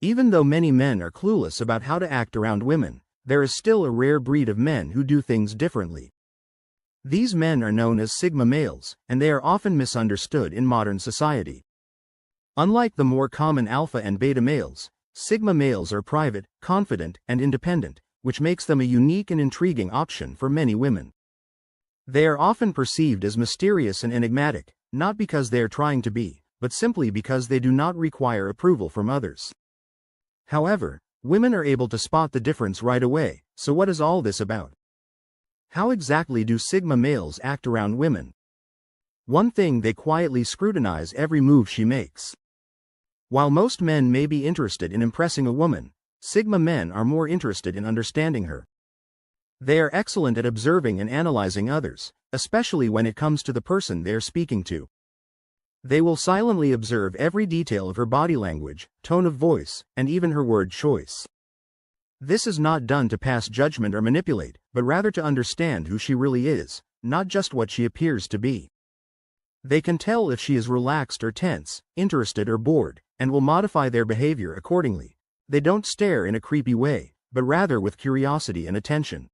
Even though many men are clueless about how to act around women, there is still a rare breed of men who do things differently. These men are known as Sigma males, and they are often misunderstood in modern society. Unlike the more common alpha and beta males, Sigma males are private, confident, and independent, which makes them a unique and intriguing option for many women. They are often perceived as mysterious and enigmatic, not because they are trying to be, but simply because they do not require approval from others. However, women are able to spot the difference right away, so what is all this about? How exactly do Sigma males act around women? One thing, they quietly scrutinize every move she makes. While most men may be interested in impressing a woman, Sigma men are more interested in understanding her. They are excellent at observing and analyzing others, especially when it comes to the person they are speaking to. They will silently observe every detail of her body language, tone of voice, and even her word choice. This is not done to pass judgment or manipulate, but rather to understand who she really is, not just what she appears to be. They can tell if she is relaxed or tense, interested or bored, and will modify their behavior accordingly. They don't stare in a creepy way, but rather with curiosity and attention.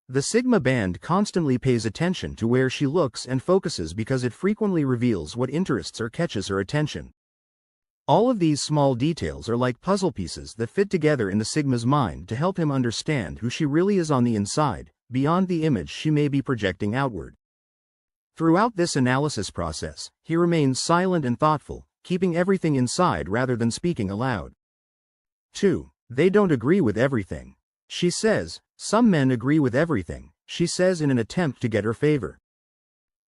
The Sigma band constantly pays attention to where she looks and focuses because it frequently reveals what interests or catches her attention. All of these small details are like puzzle pieces that fit together in the Sigma's mind to help him understand who she really is on the inside, beyond the image she may be projecting outward. Throughout this analysis process, he remains silent and thoughtful, keeping everything inside rather than speaking aloud. 2. They don't agree with everything. She says, "Some men agree with everything," she says in an attempt to get her favor.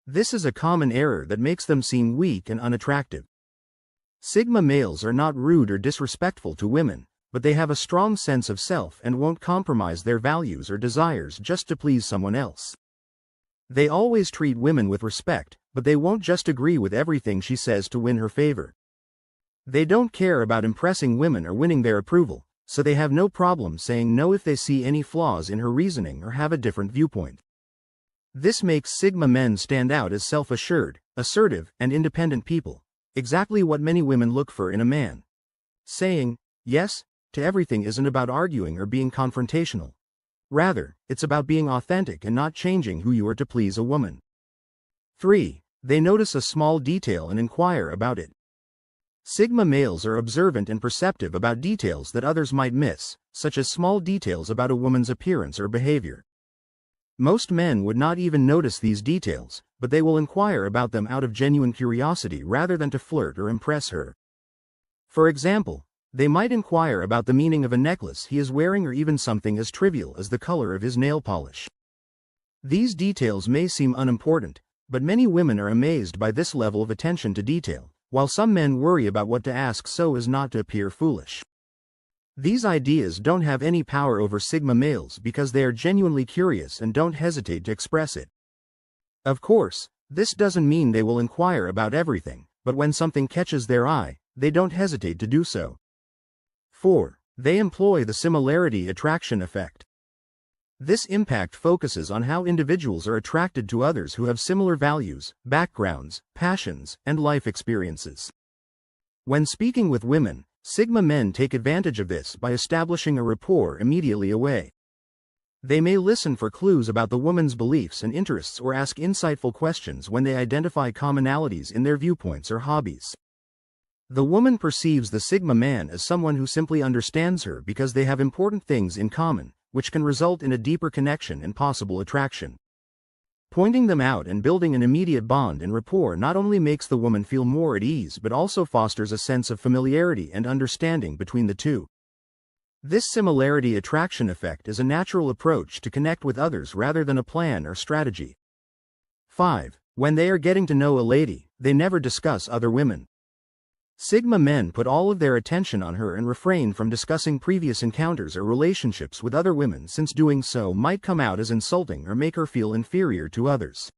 This is a common error that makes them seem weak and unattractive. Sigma males are not rude or disrespectful to women, but they have a strong sense of self and won't compromise their values or desires just to please someone else. They always treat women with respect, but they won't just agree with everything she says to win her favor. They don't care about impressing women or winning their approval, so they have no problem saying no if they see any flaws in her reasoning or have a different viewpoint. This makes Sigma men stand out as self-assured, assertive, and independent people, exactly what many women look for in a man. Saying yes to everything isn't about arguing or being confrontational. Rather, it's about being authentic and not changing who you are to please a woman. 3. They notice a small detail and inquire about it. Sigma males are observant and perceptive about details that others might miss, such as small details about a woman's appearance or behavior. Most men would not even notice these details, but they will inquire about them out of genuine curiosity rather than to flirt or impress her. For example, they might inquire about the meaning of a necklace he is wearing or even something as trivial as the color of his nail polish. These details may seem unimportant, but many women are amazed by this level of attention to detail, while some men worry about what to ask so as not to appear foolish. These ideas don't have any power over Sigma males because they are genuinely curious and don't hesitate to express it. Of course, this doesn't mean they will inquire about everything, but when something catches their eye, they don't hesitate to do so. 4. They employ the similarity attraction effect. This impact focuses on how individuals are attracted to others who have similar values, backgrounds, passions, and life experiences. When speaking with women, Sigma men take advantage of this by establishing a rapport immediately away. They may listen for clues about the woman's beliefs and interests or ask insightful questions when they identify commonalities in their viewpoints or hobbies. The woman perceives the Sigma man as someone who simply understands her because they have important things in common, which can result in a deeper connection and possible attraction. Pointing them out and building an immediate bond and rapport not only makes the woman feel more at ease but also fosters a sense of familiarity and understanding between the two. This similarity attraction effect is a natural approach to connect with others rather than a plan or strategy. 5. When they are getting to know a lady, they never discuss other women. Sigma men put all of their attention on her and refrain from discussing previous encounters or relationships with other women since doing so might come out as insulting or make her feel inferior to others.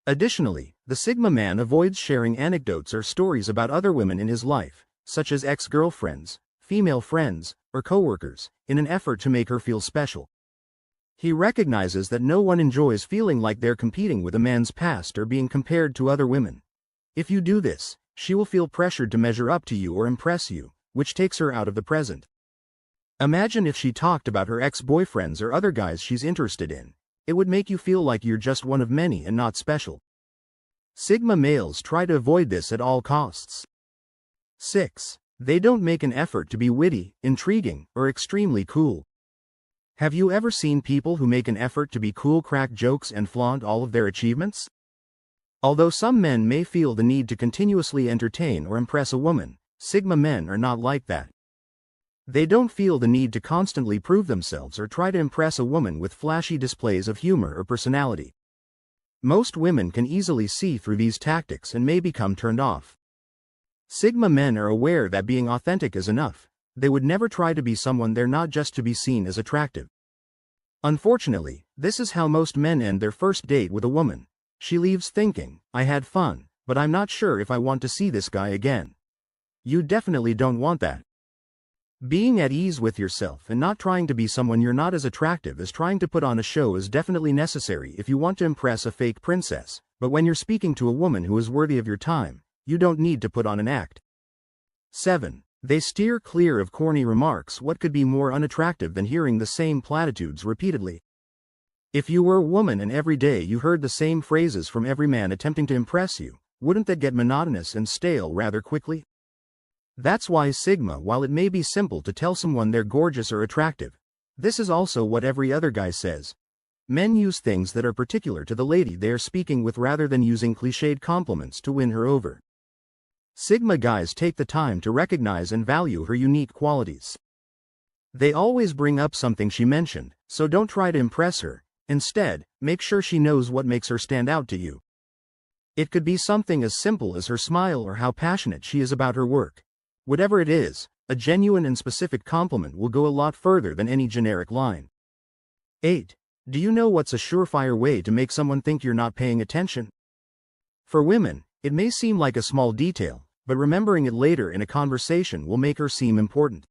Additionally, the Sigma man avoids sharing anecdotes or stories about other women in his life, such as ex-girlfriends, female friends, or coworkers, in an effort to make her feel special. He recognizes that no one enjoys feeling like they're competing with a man's past or being compared to other women. If you do this, she will feel pressured to measure up to you or impress you, which takes her out of the present. Imagine if she talked about her ex-boyfriends or other guys she's interested in. It would make you feel like you're just one of many and not special. Sigma males try to avoid this at all costs. 6. They don't make an effort to be witty, intriguing, or extremely cool. Have you ever seen people who make an effort to be cool, crack jokes, and flaunt all of their achievements? Although some men may feel the need to continuously entertain or impress a woman, Sigma men are not like that. They don't feel the need to constantly prove themselves or try to impress a woman with flashy displays of humor or personality. Most women can easily see through these tactics and may become turned off. Sigma men are aware that being authentic is enough. They would never try to be someone they're not just to be seen as attractive. Unfortunately, this is how most men end their first date with a woman. She leaves thinking, "I had fun, but I'm not sure if I want to see this guy again." You definitely don't want that. Being at ease with yourself and not trying to be someone you're not as attractive as trying to put on a show is definitely necessary if you want to impress a fake princess, but when you're speaking to a woman who is worthy of your time, you don't need to put on an act. 7. They steer clear of corny remarks. What could be more unattractive than hearing the same platitudes repeatedly? If you were a woman and every day you heard the same phrases from every man attempting to impress you, wouldn't that get monotonous and stale rather quickly? That's why Sigma, while it may be simple to tell someone they're gorgeous or attractive, this is also what every other guy says. Men use things that are particular to the lady they are speaking with rather than using cliched compliments to win her over. Sigma guys take the time to recognize and value her unique qualities. They always bring up something she mentioned, so don't try to impress her. Instead, make sure she knows what makes her stand out to you. It could be something as simple as her smile or how passionate she is about her work. Whatever it is, a genuine and specific compliment will go a lot further than any generic line. 8. Do you know what's a surefire way to make someone think you're not paying attention? For women, it may seem like a small detail, but remembering it later in a conversation will make her seem important.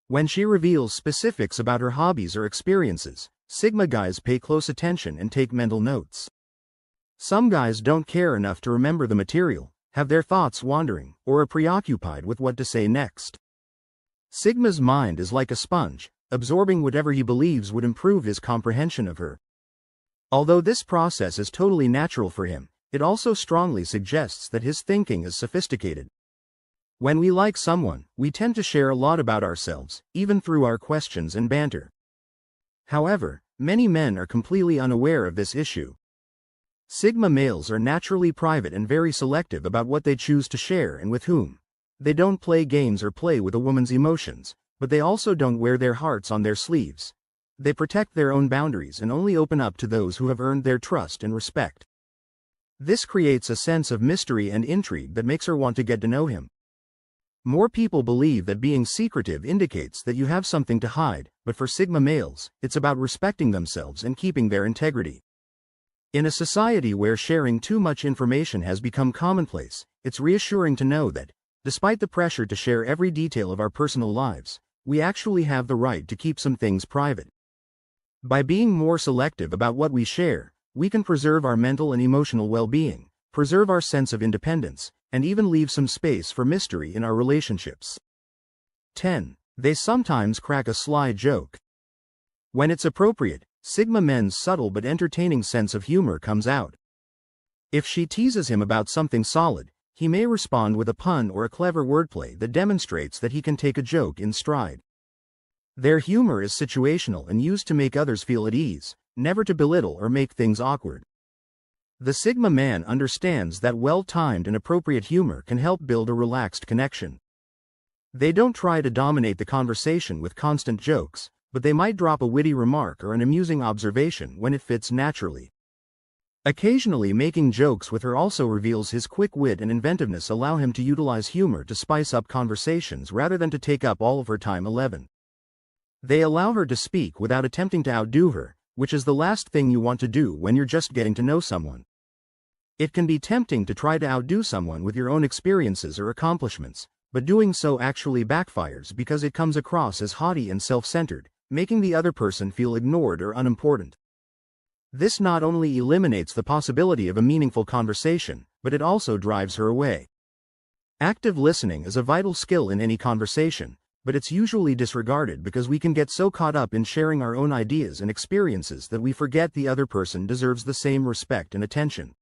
When she reveals specifics about her hobbies or experiences, Sigma guys pay close attention and take mental notes. Some guys don't care enough to remember the material, have their thoughts wandering, or are preoccupied with what to say next. Sigma's mind is like a sponge, absorbing whatever he believes would improve his comprehension of her. Although this process is totally natural for him, it also strongly suggests that his thinking is sophisticated. When we like someone, we tend to share a lot about ourselves, even through our questions and banter. However, many men are completely unaware of this issue. Sigma males are naturally private and very selective about what they choose to share and with whom. They don't play games or play with a woman's emotions, but they also don't wear their hearts on their sleeves. They protect their own boundaries and only open up to those who have earned their trust and respect. This creates a sense of mystery and intrigue that makes her want to get to know him. More people believe that being secretive indicates that you have something to hide, but for Sigma males, it's about respecting themselves and keeping their integrity. In a society where sharing too much information has become commonplace, it's reassuring to know that, despite the pressure to share every detail of our personal lives, we actually have the right to keep some things private. By being more selective about what we share, we can preserve our mental and emotional well-being, preserve our sense of independence, and even leave some space for mystery in our relationships. 10. They sometimes crack a sly joke. When it's appropriate, Sigma men's subtle but entertaining sense of humor comes out. If she teases him about something solid, he may respond with a pun or a clever wordplay that demonstrates that he can take a joke in stride. Their humor is situational and used to make others feel at ease, never to belittle or make things awkward. The Sigma man understands that well-timed and appropriate humor can help build a relaxed connection. They don't try to dominate the conversation with constant jokes, but they might drop a witty remark or an amusing observation when it fits naturally. Occasionally making jokes with her also reveals his quick wit and inventiveness, allow him to utilize humor to spice up conversations rather than to take up all of her time. 11. They allow her to speak without attempting to outdo her, which is the last thing you want to do when you're just getting to know someone. It can be tempting to try to outdo someone with your own experiences or accomplishments, but doing so actually backfires because it comes across as haughty and self-centered, making the other person feel ignored or unimportant. This not only eliminates the possibility of a meaningful conversation, but it also drives her away. Active listening is a vital skill in any conversation, but it's usually disregarded because we can get so caught up in sharing our own ideas and experiences that we forget the other person deserves the same respect and attention.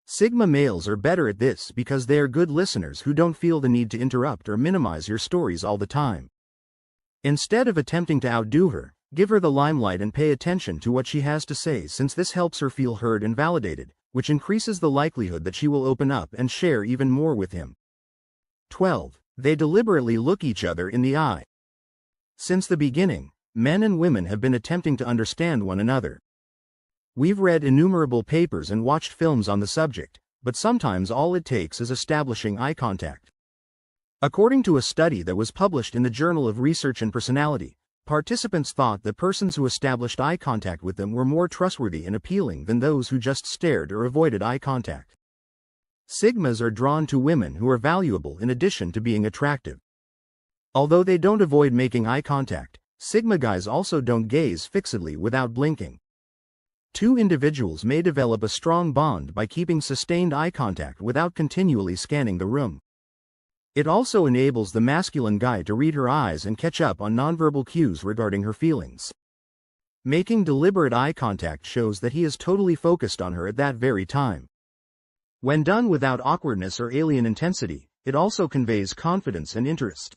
Sigma males are better at this because they are good listeners who don't feel the need to interrupt or minimize your stories all the time. Instead of attempting to outdo her, give her the limelight and pay attention to what she has to say, since this helps her feel heard and validated, which increases the likelihood that she will open up and share even more with him. 12. They deliberately look each other in the eye. Since the beginning, men and women have been attempting to understand one another. We've read innumerable papers and watched films on the subject, but sometimes all it takes is establishing eye contact. According to a study that was published in the Journal of Research and Personality, participants thought that persons who established eye contact with them were more trustworthy and appealing than those who just stared or avoided eye contact. Sigmas are drawn to women who are valuable in addition to being attractive. Although they don't avoid making eye contact, Sigma guys also don't gaze fixedly without blinking. Two individuals may develop a strong bond by keeping sustained eye contact without continually scanning the room. It also enables the masculine guy to read her eyes and catch up on nonverbal cues regarding her feelings. Making deliberate eye contact shows that he is totally focused on her at that very time. When done without awkwardness or alien intensity, it also conveys confidence and interest.